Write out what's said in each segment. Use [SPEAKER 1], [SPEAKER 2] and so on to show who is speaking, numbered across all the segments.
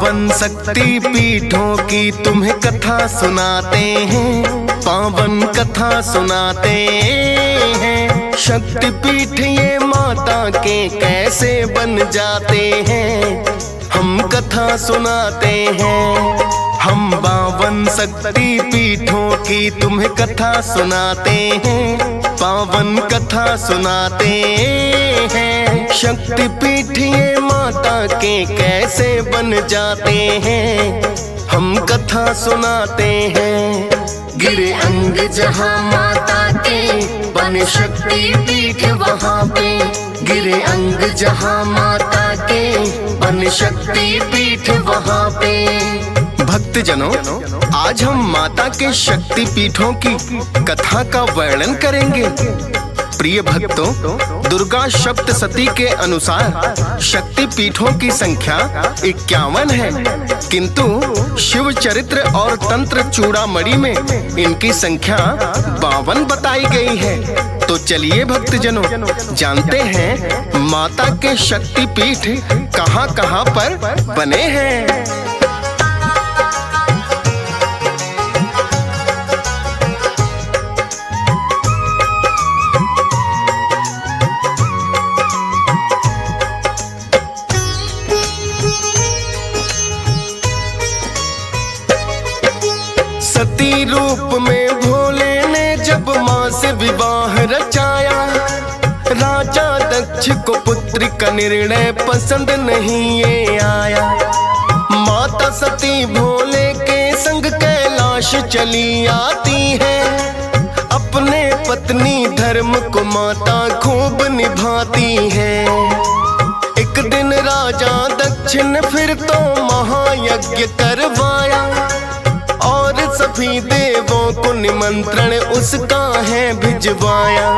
[SPEAKER 1] पावन शक्ति पीठों की तुम्हें कथा सुनाते हैं, पावन कथा सुनाते हैं। शक्ति पीठ ये माता के कैसे बन जाते हैं, हम कथा सुनाते हैं। हम 52 शक्ति पीठों की तुम्हें कथा सुनाते हैं, पावन कथा सुनाते हैं। शक्ति पीठ ये माता के कैसे बन जाते हैं, हम कथा सुनाते हैं।
[SPEAKER 2] गिरे अंग जहाँ माता के बने शक्ति पीठ वहाँ पे, गिरे अंग जहाँ माता के बने शक्ति पीठ वहाँ पे।
[SPEAKER 1] भक्तजनों, आज हम माता के शक्ति पीठों की कथा का वर्णन करेंगे। प्रिय भक्तों, दुर्गा सप्तशती के अनुसार शक्ति पीठों की संख्या 51 है, किंतु शिव चरित्र और तंत्र चूड़ामणि में इनकी संख्या 52 बताई गई है। तो चलिए भक्तजनों, जानते हैं माता के शक्ति पीठ कहाँ-कहाँ पर बने हैं। सती रूप में भोले ने जब माँ से विवाह रचाया, राजा दक्ष को पुत्र का निर्णय पसंद नहीं ये आया। माता सती भोले के संग कैलाश चली आती है, अपने पत्नी धर्म को माता खूब निभाती है। एक दिन राजा दक्ष ने फिर तो महायज्ञ करवाया और सभी देवों को निमंत्रण उसका है भिजवाया।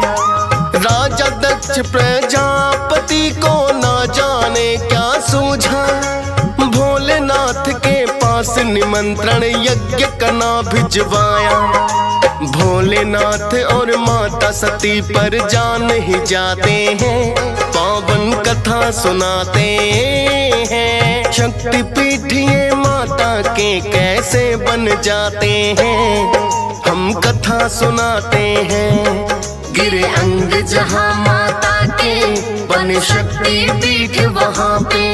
[SPEAKER 1] राजा दक्ष प्रजापति को ना जाने क्या सूझा, भोलेनाथ के पास निमंत्रण यज्ञ करना भिजवाया। भोलेनाथ और माता सती पर जान ही जाते हैं, पावन कथा सुनाते हैं। शक्ति पीठ ये माता के कैसे बन जाते हैं, हम कथा सुनाते हैं।
[SPEAKER 2] गिरे अंग जहाँ माता के बने शक्ति पीठ वहाँ पे,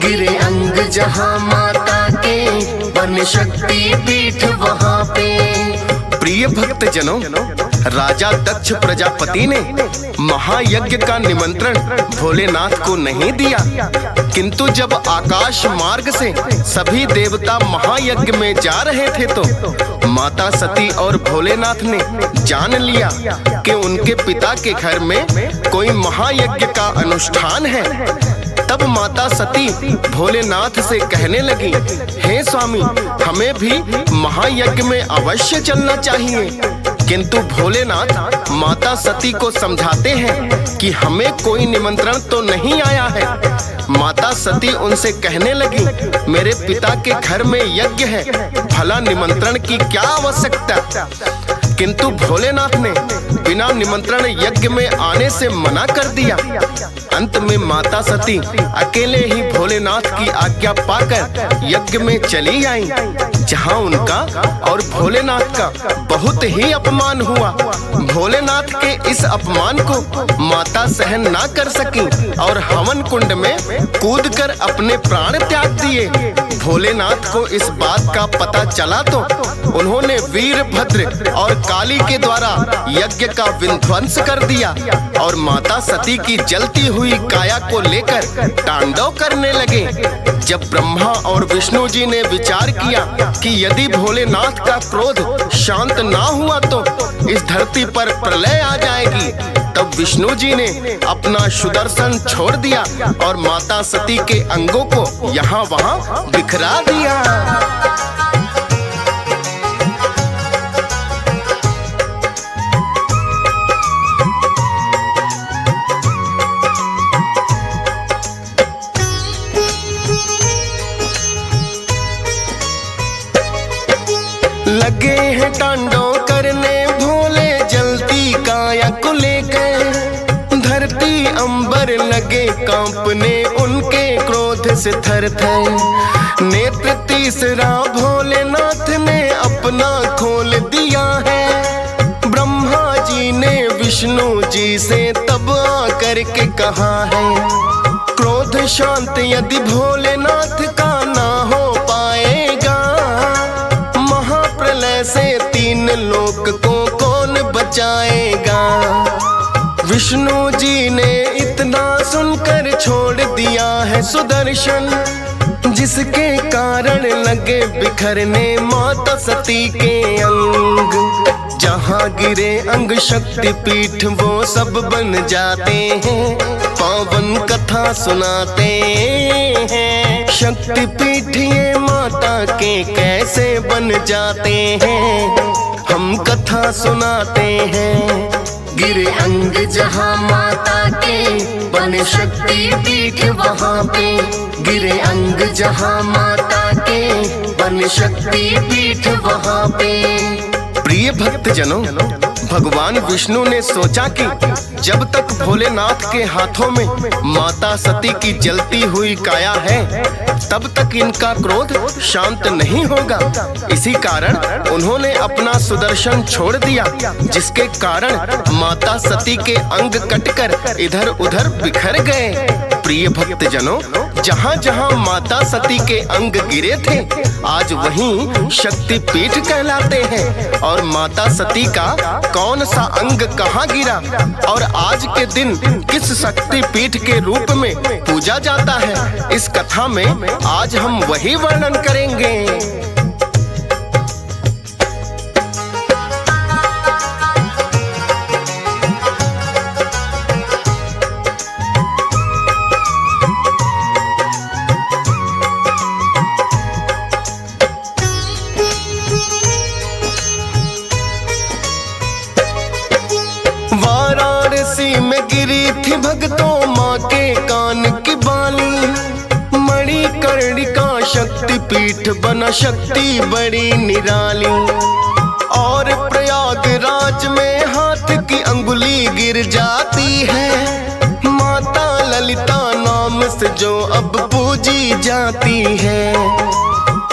[SPEAKER 2] गिरे अंग जहाँ माता के बने शक्ति पीठ वहाँ पे।
[SPEAKER 1] प्रिय भक्तजनों, राजा दक्ष प्रजापति ने महायज्ञ का निमंत्रण भोलेनाथ को नहीं दिया, किंतु जब आकाश मार्ग से सभी देवता महायज्ञ में जा रहे थे तो माता सती और भोलेनाथ ने जान लिया कि उनके पिता के घर में कोई महायज्ञ का अनुष्ठान है। तब माता सती भोलेनाथ से कहने लगी, हे स्वामी, हमें भी महायज्ञ में अवश्य चलना चाहिए। किंतु भोलेनाथ माता सती को समझाते हैं कि हमें कोई निमंत्रण तो नहीं आया है। माता सती उनसे कहने लगी, मेरे पिता के घर में यज्ञ है, भला निमंत्रण की क्या आवश्यकता। किंतु भोलेनाथ ने बिना निमंत्रण यज्ञ में आने से मना कर दिया। अंत में माता सती अकेले ही भोलेनाथ की आज्ञा पाकर यज्ञ में चली आईं, जहां उनका और भोलेनाथ का बहुत ही अपमान हुआ। भोलेनाथ के इस अपमान को माता सहन ना कर सकी और हवन कुंड में कूदकर अपने प्राण त्याग दिए। भोलेनाथ को इस बात का पता चला तो उन्होंने वीरभद्र और काली के द्वारा यज्ञ का विध्वंस कर दिया और माता सती की जलती हुई काया को लेकर तांडव करने लगे। जब ब्रह्मा और विष्णु जी ने विचार किया कि यदि भोलेनाथ का क्रोध शांत ना हुआ तो इस धरती पर प्रलय आ जाएगी, तब विष्णु जी ने अपना सुदर्शन छोड़ दिया और माता सती के अंगों को यहाँ वहाँ बिखरा दिया। लगे हैं तांडव करने भोले जलती काया को लेकर, धरती अंबर अंबर लगे कांपने उनके क्रोध से थर थर। नेत्र तीसरा भोलेनाथ ने अपना खोल दिया है। ब्रह्मा जी ने विष्णु जी से तब आकर के कहा है, क्रोध शांत यदि भोलेनाथ का ना हो पाएगा, महाप्रलय से 3 लोक को कौन बचाएगा। विष्णु जी ने इतना सुनकर छोड़ दिया है सुदर्शन, जिसके कारण लगे बिखरने माता सती के अंग। जहाँ गिरे अंग शक्ति पीठ वो सब बन जाते हैं, पावन कथा सुनाते हैं। शक्ति पीठ ये माता के कैसे बन जाते हैं, हम कथा सुनाते हैं।
[SPEAKER 2] गिरे अंग जहाँ माता के बने शक्ति पीठ वहाँ पे। गिरे अंग जहाँ माता के बने शक्ति पीठ वहाँ पे।
[SPEAKER 1] प्रिय भक्तजनों, भगवान विष्णु ने सोचा कि जब तक भोलेनाथ के हाथों में माता सती की जलती हुई काया है, तब तक इनका क्रोध शांत नहीं होगा। इसी कारण उन्होंने अपना सुदर्शन छोड़ दिया, जिसके कारण माता सती के अंग कटकर इधर उधर बिखर गए। प्रिय भक्तजनों, जहाँ जहाँ माता सती के अंग गिरे थे, आज वहीं शक्ति पीठ कहलाते हैं। और माता सती का कौन सा अंग कहाँ गिरा और आज के दिन किस शक्ति पीठ के रूप में पूजा जाता है, इस कथा में आज हम वही वर्णन करेंगे। वाराणसी में गिरी थी भक्तों माँ के कान की बाली, मणिकर्णिका शक्ति पीठ बना शक्ति बड़ी निराली। और प्रयागराज में हाथ की अंगुली गिर जाती है, माता ललिता नाम से जो अब पूजी जाती है।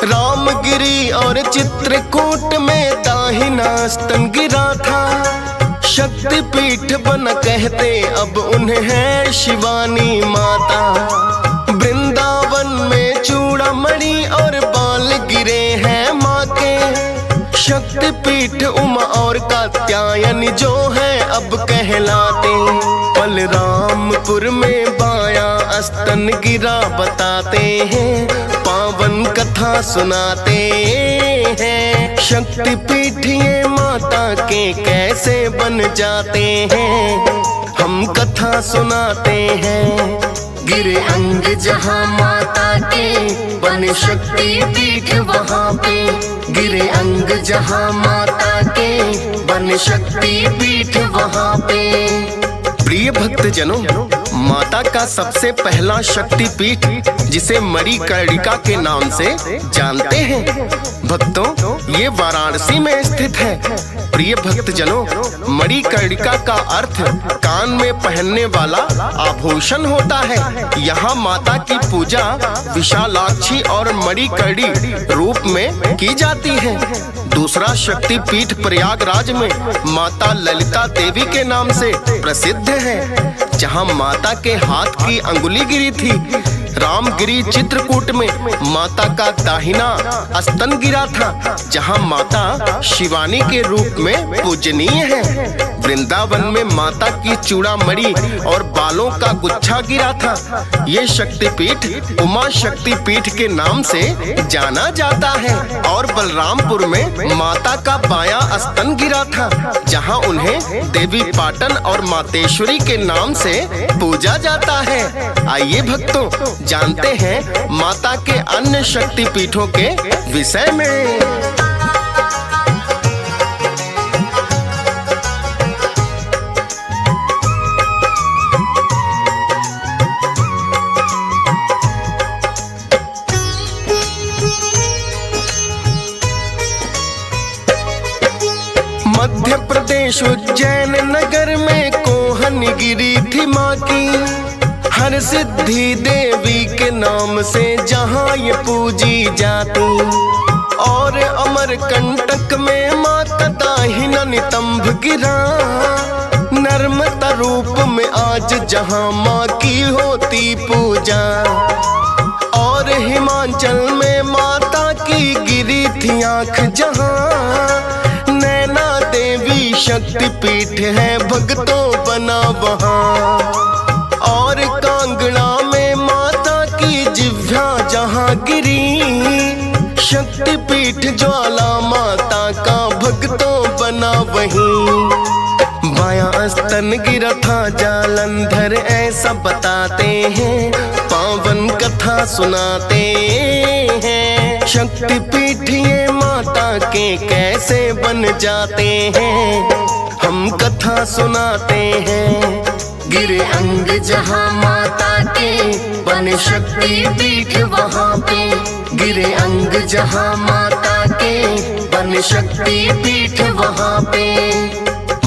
[SPEAKER 1] रामगिरी और चित्रकूट में दाहिना स्तन गिरा था, शक्ति पीठ बन कहते अब उन्हें है शिवानी माता। वृंदावन में चूड़ामणि और बाल गिरे हैं माँ के, शक्ति पीठ उमा और कात्यायनी जो है अब कहलाते। बलरामपुर में बाया स्तन गिरा बताते हैं, पावन कथा सुनाते हैं। शक्ति पीठ ये माता के कैसे बन जाते हैं, हम कथा सुनाते हैं।
[SPEAKER 2] गिरे अंग जहाँ माता के बने शक्ति पीठ वहाँ पे। गिरे अंग जहाँ माता के बने शक्ति पीठ वहाँ पे।
[SPEAKER 1] प्रिय भक्तजनों, माता का सबसे पहला शक्ति पीठ, जिसे मणिकर्णिका के नाम से जानते हैं भक्तों, ये वाराणसी में स्थित है। प्रिय भक्तजनों, मणिकर्णिका का अर्थ कान में पहनने वाला आभूषण होता है। यहाँ माता की पूजा विशालाक्षी और मणिकर्णी रूप में की जाती है। दूसरा शक्ति पीठ प्रयागराज में माता ललिता देवी के नाम से प्रसिद्ध है, जहाँ माता के हाथ की अंगुली गिरी थी। रामगिरी चित्रकूट में माता का दाहिना स्तन गिरा था, जहाँ माता शिवानी के रूप में पूजनीय है। वृंदावन में माता की चूड़ामणि और बालों का गुच्छा गिरा था। ये शक्तिपीठ उमा शक्ति पीठ के नाम से जाना जाता है। और बलरामपुर में माता का बायां स्तन गिरा था, जहाँ उन्हें देवी पाटन और मातेश्वरी के नाम से पूजा जाता है। आइए भक्तों, जानते हैं माता के अन्य शक्ति पीठों के विषय में। मध्य प्रदेश उज्जैन नगर में कोहन गिरी थी माँ की। हर सिद्धि देवी के नाम से जहाँ ये पूजी जाती। और अमर कंटक में माता दाहिना नितंब गिरा, नर्मदा रूप में आज जहाँ माँ की होती पूजा। और हिमाचल में माता की गिरी थी आँख जहाँ, नैना देवी शक्तिपीठ है भक्तों बना वहाँ। और कांगड़ा में माता की जिह्वा जहाँ गिरी, शक्तिपीठ ज्वाला माता का भक्तों बना वहीं। बायां स्तन गिरा था जालंधर ऐसा बताते हैं, पावन कथा सुनाते हैं। शक्तिपीठ ये माता के कैसे बन जाते हैं, हम कथा सुनाते हैं।
[SPEAKER 2] गिरे अंग जहाँ माता के बने शक्तिपीठ वहाँ पे, गिरे अंग जहाँ माता के बने शक्तिपीठ वहाँ पे।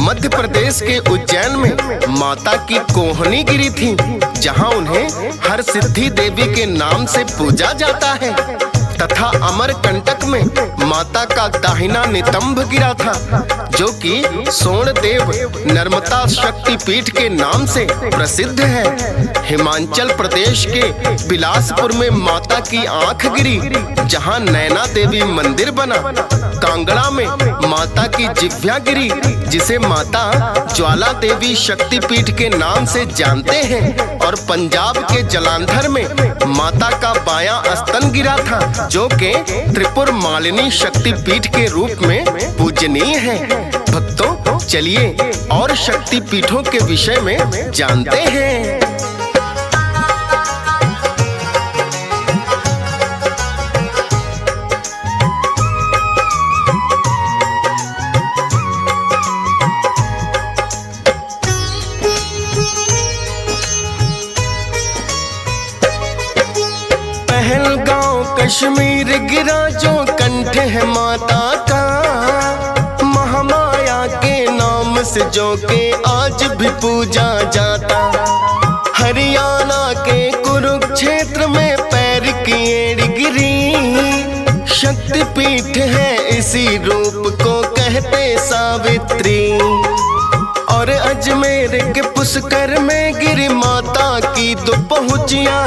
[SPEAKER 1] मध्य प्रदेश के उज्जैन में माता की कोहनी गिरी थी, जहां उन्हें हर सिद्धि देवी के नाम से पूजा जाता है। तथा अमर कंटक में माता का दाहिना नितंब गिरा था, जो कि सोनदेव नर्मदा शक्तिपीठ के नाम से प्रसिद्ध है। हिमाचल प्रदेश के बिलासपुर में माता की आंख गिरी, जहां नैना देवी मंदिर बना। कांगड़ा में माता की जिह्वा गिरी, जिसे माता ज्वाला देवी शक्तिपीठ के नाम से जानते हैं। और पंजाब के जलंधर में माता का बायां स्तन गिरा था, जो कि त्रिपुर मालिनी शक्तिपीठ के रूप में पूजनीय है। भक्तों, चलिए और शक्तिपीठों के विषय में जानते हैं। पहलगांव कश्मीर गिरा जो कंठ है माता का, महामाया के नाम से जो के आज भी पूजा जाता। हरियाणा के कुरुक्षेत्र में पैर की एड़ गिरी, शक्तिपीठ है इसी रूप को कहते सावित्री। और अजमेर के पुष्कर में गिरी माता की दो पहुँचिया,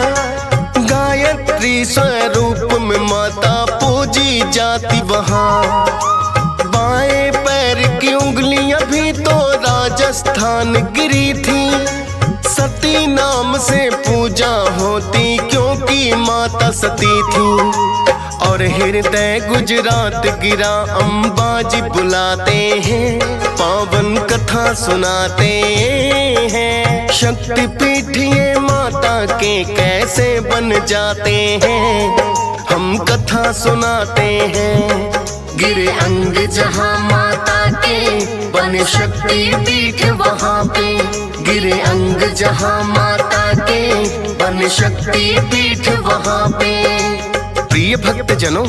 [SPEAKER 1] गायत्री स्वरूप में माता पूजी जाती वहाँ। बाएं पैर की उंगलियां भी तो राजस्थान गिरी थी, सती नाम से पूजा होती क्योंकि माता सती थी। और हृदय गुजरात गिरा अंबाजी बुलाते हैं, पावन कथा सुनाते हैं। शक्तिपीठ ये माता के कैसे बन जाते हैं, हम कथा सुनाते हैं।
[SPEAKER 2] गिरे अंग जहाँ माता के बने शक्तिपीठ वहाँ पे, गिरे अंग जहाँ माता के बने शक्तिपीठ वहाँ पे।
[SPEAKER 1] प्रिय भक्त जनों,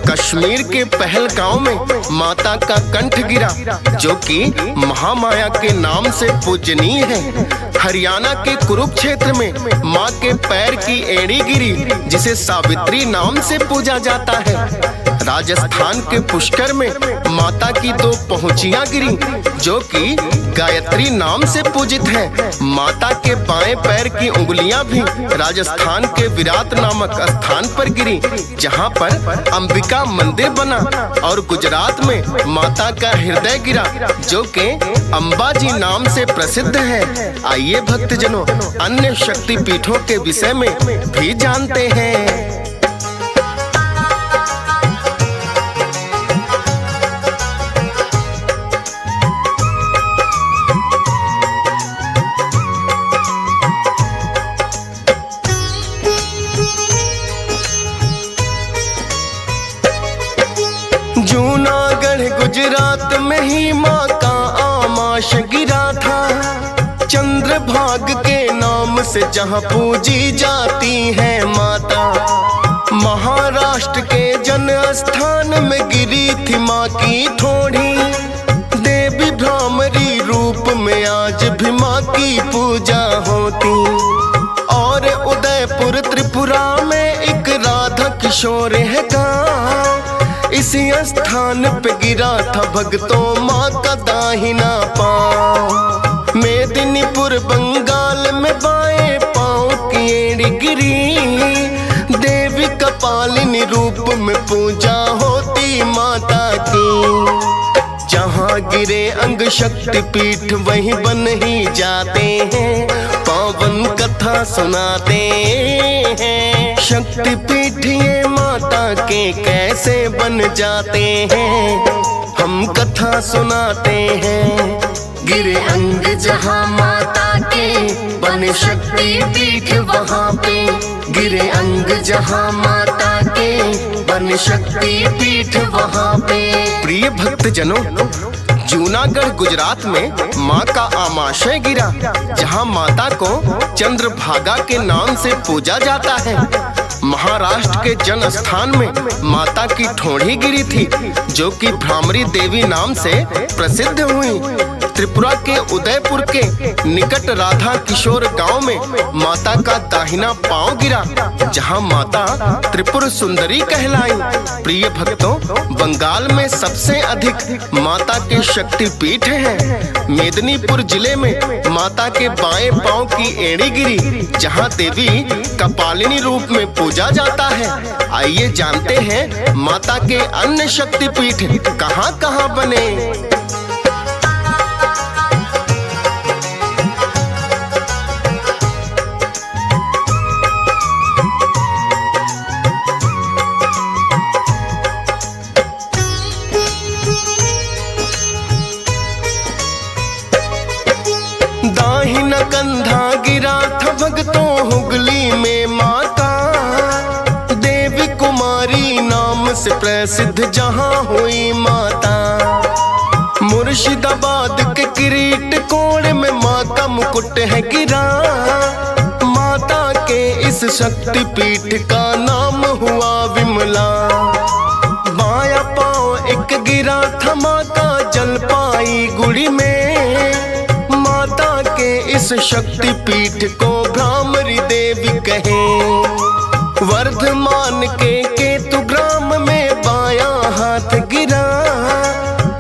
[SPEAKER 1] कश्मीर के पहलगांव में माता का कंठ गिरा, जो कि महामाया के नाम से पूजनीय है। हरियाणा के कुरुक्षेत्र में माँ के पैर की एड़ी गिरी, जिसे सावित्री नाम से पूजा जाता है। राजस्थान के पुष्कर में माता की दो पहुँचियाँ गिरी, जो कि गायत्री नाम से पूजित है। माता के बाएं पैर की उंगलियां भी राजस्थान के विराट नामक स्थान पर गिरी, जहां पर अंबिका मंदिर बना। और गुजरात में माता का हृदय गिरा, जो कि अंबाजी नाम से प्रसिद्ध है। आइए भक्तजनों, अन्य शक्तिपीठों के विषय में भी जानते हैं। जूनागढ़ गुजरात में ही माँ का आमाश गिरा था, चंद्रभाग के नाम से जहाँ पूजी जाती है माता। महाराष्ट्र के जन स्थान में गिरी थी माँ की ठोड़ी, देवी भ्रामरी रूप में आज भी माँ की पूजा होती। किशोर है गाँव, इसी स्थान पे गिरा था भक्तों माँ का दाहिना पाँव। मेदिनीपुर बंगाल में बाएं पाँव की एड़ी गिरी, देवी कपालिनी रूप में पूजा होती माता की। जहाँ गिरे अंग शक्ति पीठ वहीं बन ही जाते हैं, पावन कथा सुनाते हैं। शक्ति पीठ ये माता के कैसे बन जाते हैं, हम कथा सुनाते हैं।
[SPEAKER 2] गिरे अंग जहाँ माता के बने शक्ति पीठ वहाँ पे, गिरे अंग जहाँ माता के बने शक्ति पीठ वहाँ पे।
[SPEAKER 1] प्रिय भक्त जनों, जूनागढ़ गुजरात में माँ का आमाशय गिरा, जहाँ माता को चंद्रभागा के नाम से पूजा जाता है। महाराष्ट्र के जन स्थान में माता की ठोड़ी गिरी थी, जो कि भ्रामरी देवी नाम से प्रसिद्ध हुई। त्रिपुरा के उदयपुर के निकट राधा किशोर गांव में माता का दाहिना पांव गिरा, जहां माता त्रिपुर सुंदरी कहलाई। प्रिय भक्तों, बंगाल में सबसे अधिक माता के शक्ति पीठ हैं। मेदिनीपुर जिले में माता के बाएं पांव की एड़ी गिरी, जहां देवी कपालिनी रूप में पूजा जाता है। आइए जानते हैं माता के अन्य शक्ति पीठ कहां-कहां बने। दाहिना कंधा गिरा था भक्तों हुगली में माता, देवी कुमारी नाम से प्रसिद्ध जहां हुई माता। मुर्शिदाबाद के किरीट कोण में माँ का मुकुट है गिरा, माता के इस शक्ति पीठ का नाम हुआ विमला। बाया पांव एक गिरा था माँ का जलपाई गुड़ी में, इस शक्ति पीठ को भ्रामरी देवी कहे। वर्धमान के केतु ग्राम में बायां हाथ गिरा,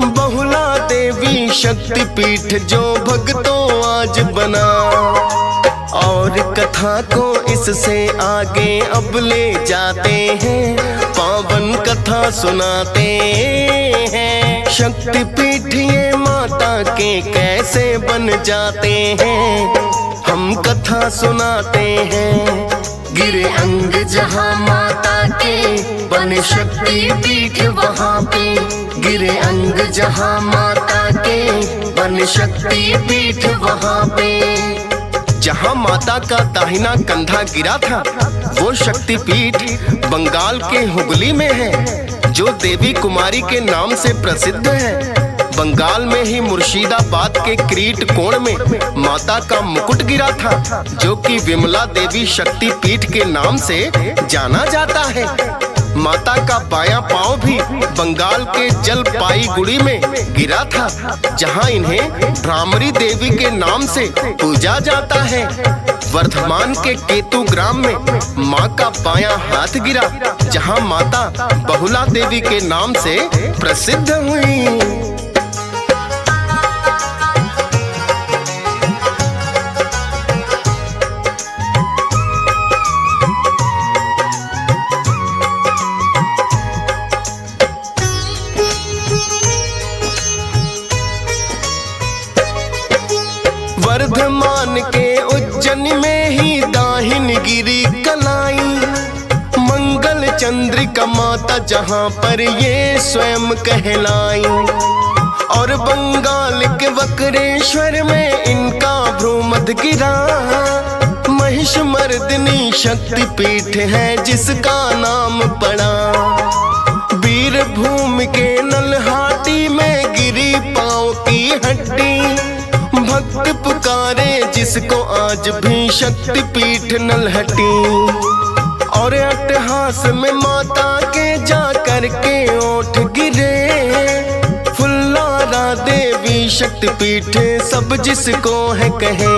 [SPEAKER 1] बहुला देवी शक्ति पीठ जो भक्तों आज बना। और कथा को इससे आगे अब ले जाते हैं, पावन कथा सुनाते हैं। शक्ति पीठ ये माता के कैसे बन जाते हैं, हम कथा सुनाते हैं।
[SPEAKER 2] गिरे अंग जहाँ माता के बने शक्ति पीठ वहाँ पे, गिरे अंग जहाँ माता के बने शक्ति पीठ वहाँ पे।
[SPEAKER 1] जहाँ माता का दाहिना कंधा गिरा था वो शक्ति पीठ बंगाल के हुगली में है, जो देवी कुमारी के नाम से प्रसिद्ध है। बंगाल में ही मुर्शिदाबाद के किरीट कोण में माता का मुकुट गिरा था, जो कि विमला देवी शक्ति पीठ के नाम से जाना जाता है। माता का बायां पांव भी बंगाल के जलपाईगुड़ी में गिरा था, जहां इन्हें भ्रामरी देवी के नाम से पूजा जाता है। वर्धमान के केतु ग्राम में मां का बायां हाथ गिरा, जहां माता बहुला देवी के नाम से प्रसिद्ध हुई। वर्धमान के उज्जैन में ही दाहिन गिरी कलाई, मंगल चंद्रिका माता जहां पर ये स्वयं कहलाई। और बंगाल के वक्रेश्वर में इनका भ्रूमध गिरा, महिष मर्दिनी शक्ति पीठ है जिसका नाम पड़ा। वीरभूम के नलहाटी में गिरी पांव की हड्डी, भक्त पुकारे जिसको आज भी शक्ति पीठ नलहटी। और अट्टहास में माता के जा कर के ओठ गिरे, फुल्लारा देवी सभी शक्तिपीठ सब जिसको है कहे।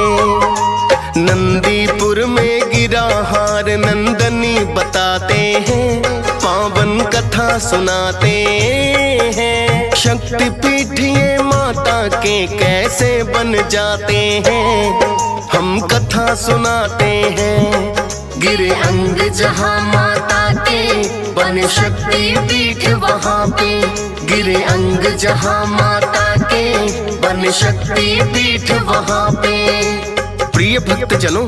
[SPEAKER 1] नंदीपुर में गिरा हार नंदनी बताते हैं, पावन कथा सुनाते हैं। शक्तिपीठ ये माता के कैसे बन जाते हैं, हम कथा सुनाते हैं।
[SPEAKER 2] गिरे अंग जहाँ माता के बने शक्तिपीठ वहाँ पे। गिरे अंग जहाँ माता के बने शक्तिपीठ वहाँ पे।
[SPEAKER 1] प्रिय भक्तजनों,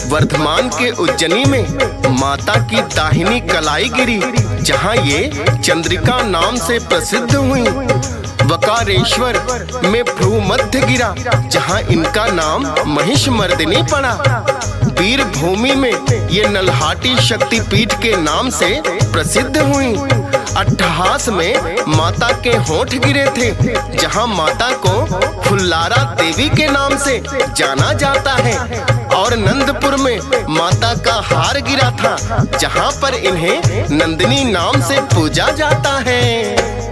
[SPEAKER 1] वर्धमान के उज्जैनी में माता की दाहिनी कलाई गिरी, जहाँ ये चंद्रिका नाम से प्रसिद्ध हुई। वकारेश्वर में भ्रू मध्य गिरा, जहाँ इनका नाम महिषमर्दिनी पड़ा। वीर भूमि में ये नल्हाटी शक्तिपीठ के नाम से प्रसिद्ध हुई। अट्ठहास में माता के होंठ गिरे थे, जहाँ माता को फुल्लारा देवी के नाम से जाना जाता है। और नंदपुर में माता का हार गिरा था, जहाँ पर इन्हें नंदिनी नाम से पूजा जाता है।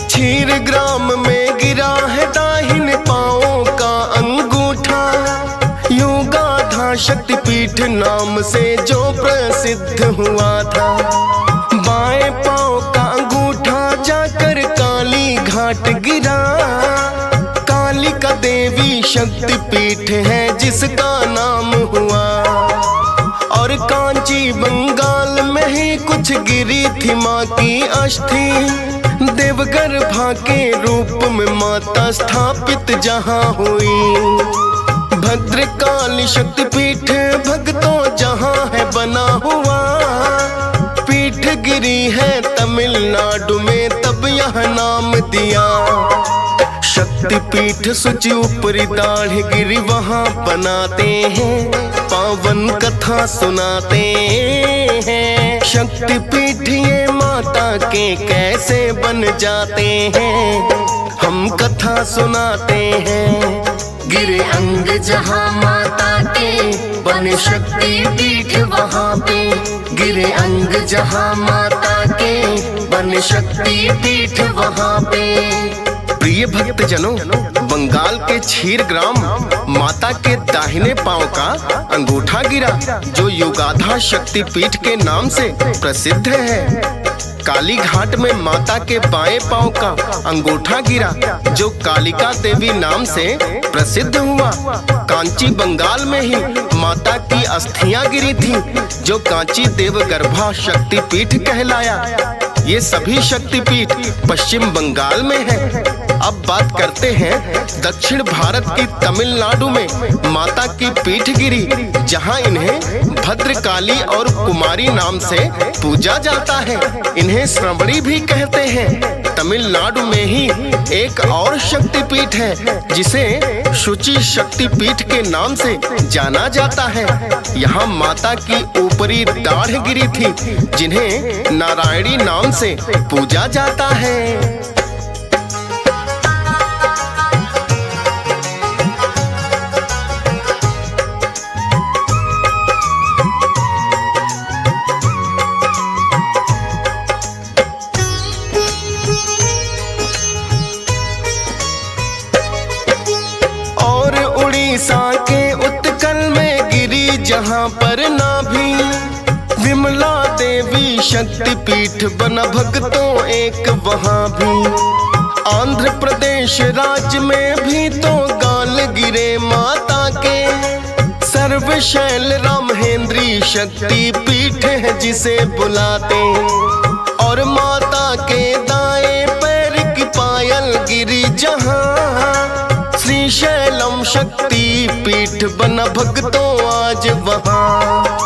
[SPEAKER 1] क्षीर ग्राम में गिरा है दाहिने पांवों का अंगूठा। योगाधा शक्तिपीठ नाम से जो प्रसिद्ध हुआ था। बाएं पांव का अंगूठा जाकर काली घाट गिरा। कालिका देवी शक्तिपीठ है जिसका नाम हुआ। और कांची बंगाल में ही कुछ गिरी थी माँ की अस्थि। देवगर्भा के रूप में माता स्थापित जहाँ हुई। भद्रकाली शक्तिपीठ भक्तों जहाँ है बना हुआ। पीठ गिरी है तमिलनाडु में, तब यह नाम दिया। शक्तिपीठ सुचि ऊपरी दाढ़ गिरी वहाँ बनाते हैं, पावन कथा सुनाते हैं। शक्तिपीठ ये माता के कैसे बन जाते हैं, हम कथा सुनाते हैं।
[SPEAKER 2] गिरे अंग जहाँ माता के बने शक्तिपीठ वहाँ पे। गिरे अंग जहाँ माता के बने शक्तिपीठ वहाँ पे।
[SPEAKER 1] प्रिय भक्तजनों, बंगाल के क्षीर ग्राम माता के दाहिने पांव का अंगूठा गिरा, जो युगाधा शक्तिपीठ के नाम से प्रसिद्ध है। काली घाट में माता के बाएं पांव का अंगूठा गिरा, जो कालिका देवी नाम से प्रसिद्ध हुआ। कांची बंगाल में ही माता की अस्थियां गिरी थी, जो कांची देवगर्भा शक्तिपीठ कहलाया। ये सभी शक्तिपीठ पश्चिम बंगाल में है। अब बात करते हैं दक्षिण भारत की तमिलनाडु में माता की पीठ गिरी, जहां इन्हें भद्रकाली और कुमारी नाम से पूजा जाता है। इन्हें श्रवणी भी कहते हैं। तमिलनाडु में ही एक और शक्तिपीठ है, जिसे शुचि शक्तिपीठ के नाम से जाना जाता है। यहाँ माता की ऊपरी दाढ़ गिरी थी, जिन्हें नारायणी नाम से पूजा जाता है। उड़ीसा के उत्कल में गिरी जहाँ पर नाभि, विमला देवी शक्तिपीठ बना भक्तों एक वहाँ भी। आंध्र प्रदेश राज्य में भी तो गाल गिरे माता के। सर्वशैल रामहेंद्री शक्तिपीठ है जिसे बुलाते। और माता के दाएं पैर की पायल गिरी जहाँ, श्रीशैलम शक्तिपीठ बना भक्तों आज वहाँ।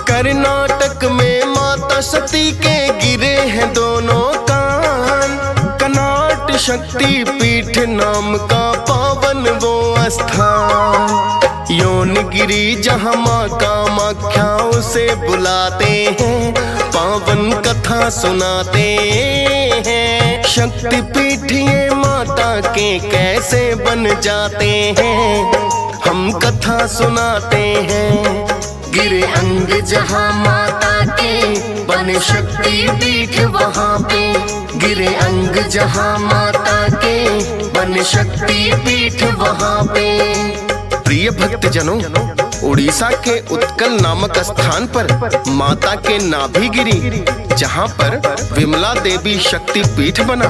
[SPEAKER 1] कर्नाटक में माता सती के गिरे हैं दोनों कान। कनाट शक्तिपीठ नाम का पावन वो स्थान। योनगिरी जहाँ माँ कामाख्या उसे बुलाते हैं, पावन कथा सुनाते हैं। शक्ति पीठ ये माता के कैसे बन जाते हैं, हम कथा सुनाते हैं।
[SPEAKER 2] गिरे अंग जहाँ माता के बने शक्ति पीठ वहाँ पे, गिरे अंग जहाँ माता के बने शक्ति पीठ वहाँ पे।
[SPEAKER 1] प्रिय भक्तजनों, उड़ीसा के उत्कल नामक स्थान पर माता के नाभि गिरी, जहाँ पर विमला देवी शक्ति पीठ बना।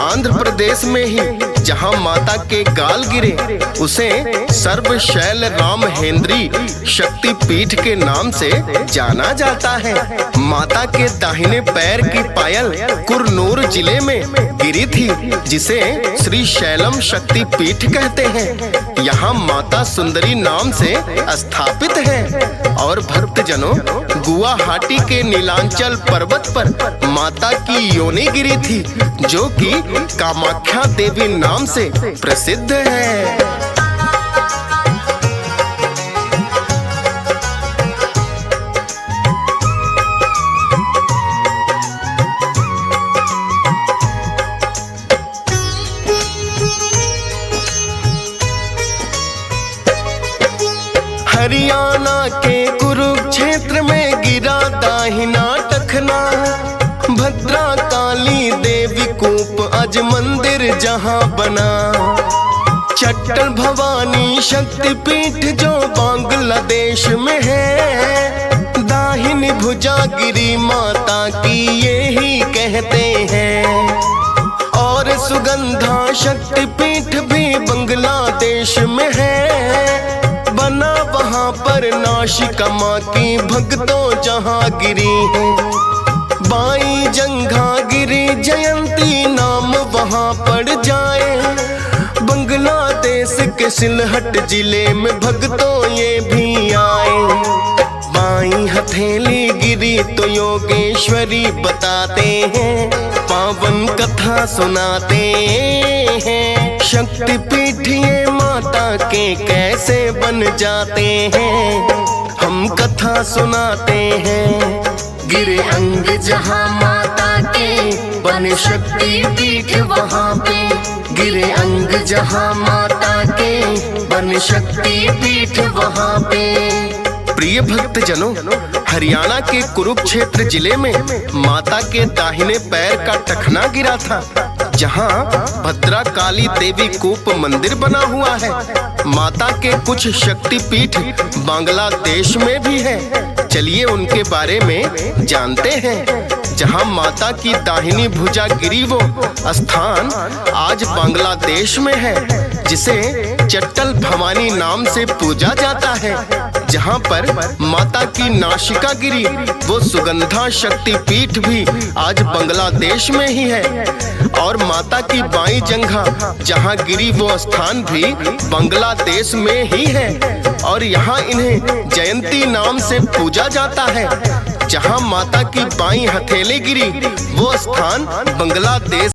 [SPEAKER 1] आंध्र प्रदेश में ही जहाँ माता के गाल गिरे उसे सर्वशैल राम हेन्द्री शक्ति पीठ के नाम से जाना जाता है। माता के दाहिने पैर की पायल कुरनूर जिले में गिरी थी, जिसे श्री शैलम शक्ति पीठ कहते हैं। यहाँ माता सुंदरी नाम से स्थापित है। और भक्तजनों, गुवाहाटी के नीलांचल पर्वत पर माता की योनि गिरी थी, जो कि कामाख्या देवी नाम से प्रसिद्ध है। हरियाणा के कुरुक्षेत्र में गिरा दाहिना टखना, भद्रा काली देवी कूप आज मंदिर जहां बना। चट्टल भवानी शक्ति पीठ जो बांग्लादेश में है, दाहिनी भुजा गिरी माता की ये ही कहते हैं। और सुगंधा शक्ति पीठ भी बांग्लादेश में है, बना वहाँ पर नाशिका माँ की भक्तों जहाँ गिरी है। बाई जंघा गिरी जयंती नाम वहाँ पड़ जाए, बांग्लादेश के सिलहट जिले में भक्तों ये भी आए। बाई हथेली गिरी तो योगेश्वरी बताते हैं, पावन कथा सुनाते हैं। शक्ति पीठ ये माता के कैसे बन जाते हैं, हम कथा सुनाते हैं।
[SPEAKER 2] गिरे अंग जहाँ माता के बने शक्ति पीठ वहाँ पे, गिरे अंग जहाँ माता के बने शक्ति पीठ वहाँ पे।
[SPEAKER 1] प्रिय भक्तजनों, हरियाणा के कुरुक्षेत्र जिले में माता के दाहिने पैर का टखना गिरा था, जहां भद्रा काली देवी कूप मंदिर बना हुआ है। माता के कुछ शक्ति पीठ बांग्लादेश में भी है। चलिए उनके बारे में जानते हैं। जहां माता की दाहिनी भुजा गिरी वो स्थान आज बांग्लादेश में है, जिसे चट्टल भवानी नाम से पूजा जाता है। जहां पर माता की नाशिका गिरी वो सुगंधा शक्ति पीठ भी आज बांग्लादेश में ही है। और माता की बाई जंघा जहां गिरी वो स्थान भी बांग्लादेश में ही है। और यहाँ इन्हें जयंती नाम से पूजा जाता है। जहां माता की बाई हथेली गिरी वो स्थान बांग्लादेश